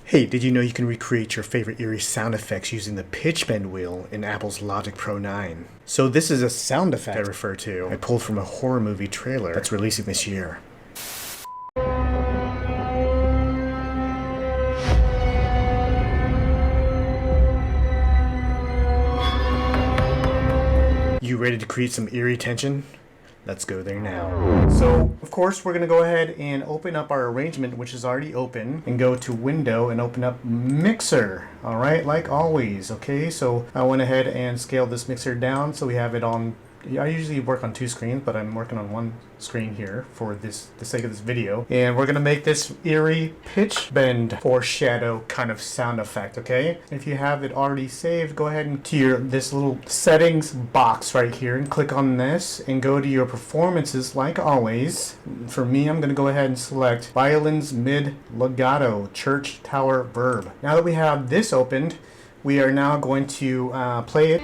Hey, did you know you can recreate your favorite eerie sound effects using the pitch bend wheel in Apple's Logic Pro 9? So this is a sound effect I refer to. I pulled from a horror movie trailer that's releasing this year. You ready to create some eerie tension? Let's go there now. So, of course, we're going to go ahead and open up our arrangement, which is already open, and go to Window and open up Mixer. All right, like always, okay? So I went ahead and scaled this mixer down so we have it on. I usually work on two screens, but I'm working on one screen here for the sake of this video. And we're going to make this eerie pitch bend foreshadow kind of sound effect, okay? If you have it already saved, go ahead and to this little settings box right here and click on this and go to your performances like always. For me, I'm going to go ahead and select violins mid legato church tower verb. Now that we have this opened, we are now going to play it.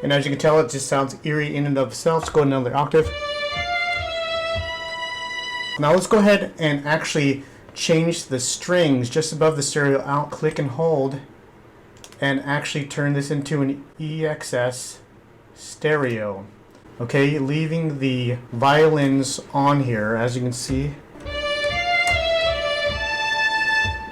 And as you can tell, it just sounds eerie in and of itself. Let's go another octave. Now let's go ahead and actually change the strings just above the stereo out, click and hold, and actually turn this into an EXS stereo. Okay, leaving the violins on here, as you can see.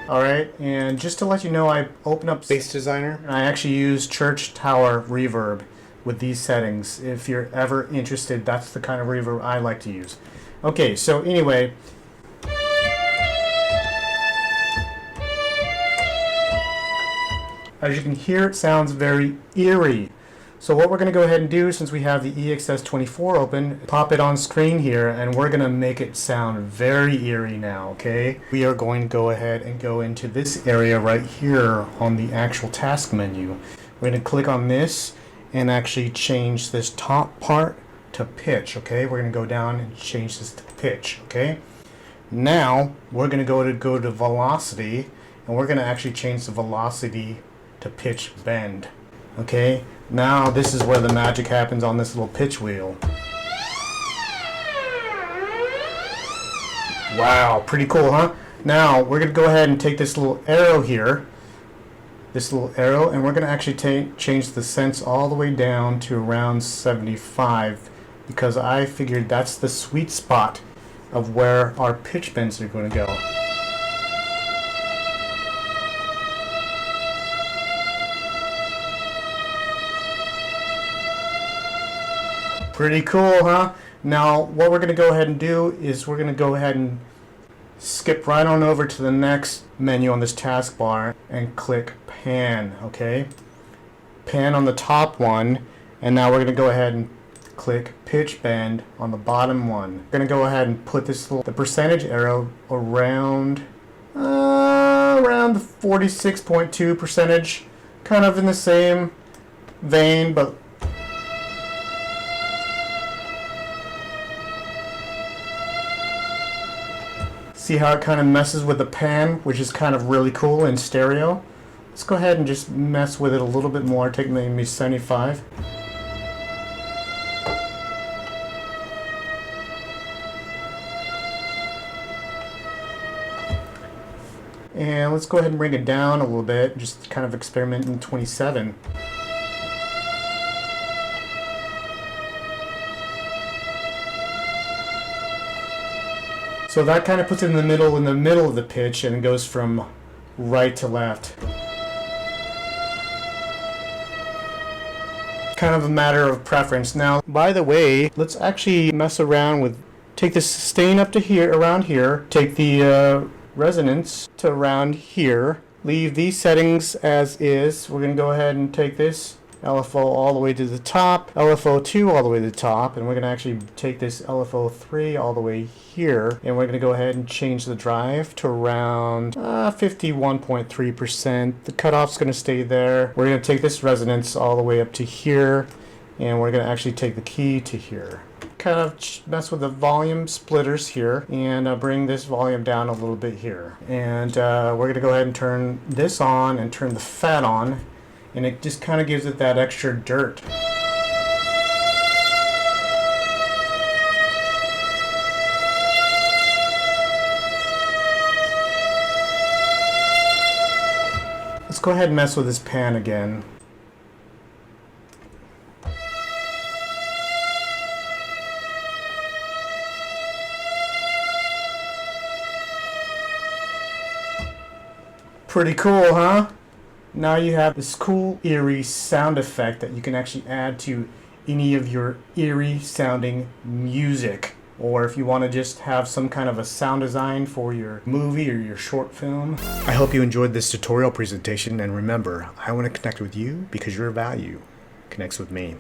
Alright, and just to let you know, I open up Bass Designer, and I actually use Church Tower Reverb with these settings. If you're ever interested, that's the kind of reverb I like to use. Okay, so anyway, as you can hear, it sounds very eerie. So what we're going to go ahead and do, since we have the ESX24 open, pop it on screen here, and we're going to make it sound very eerie now, okay? We are going to go ahead and go into this area right here on the actual task menu. We're going to click on this and actually change this top part to pitch, okay? We're going to go down and change this to pitch, okay? Now, we're going to go to velocity, and we're going to actually change the velocity to pitch bend, okay? Now this is where the magic happens on this little pitch wheel. Wow, pretty cool, huh? Now we're going to go ahead and take this little arrow here, and we're going to actually change the sense all the way down to around 75, because I figured that's the sweet spot of where our pitch bends are going to go. Pretty cool, huh? Now, what we're going to go ahead and do is we're going to go ahead and skip right on over to the next menu on this taskbar and click Pan, okay? Pan on the top one, and now we're going to go ahead and click Pitch Bend on the bottom one. We're going to go ahead and put the percentage arrow around the 46.2 percentage, kind of in the same vein, but see how it kind of messes with the pan, which is kind of really cool in stereo. Let's go ahead and just mess with it a little bit more, take maybe 75. And let's go ahead and bring it down a little bit, just kind of experiment in 27. So that kind of puts it in the middle of the pitch, and it goes from right to left. Kind of a matter of preference. Now, by the way, let's actually mess around with, take this sustain up to here, around here, take the resonance to around here, leave these settings as is. We're going to go ahead and take this LFO all the way to the top, LFO2 all the way to the top, and we're going to actually take this LFO3 all the way here, and we're going to go ahead and change the drive to around 51.3%. The cutoff's going to stay there. We're going to take this resonance all the way up to here, and we're going to actually take the key to here. Kind of mess with the volume splitters here, and bring this volume down a little bit here. And we're going to go ahead and turn this on and turn the fat on. and it just kind of gives it that extra dirt. Let's go ahead and mess with this pan again. Pretty cool, huh? Now you have this cool eerie sound effect that you can actually add to any of your eerie sounding music. Or if you want to just have some kind of a sound design for your movie or your short film. I hope you enjoyed this tutorial presentation, and remember, I want to connect with you because your value connects with me.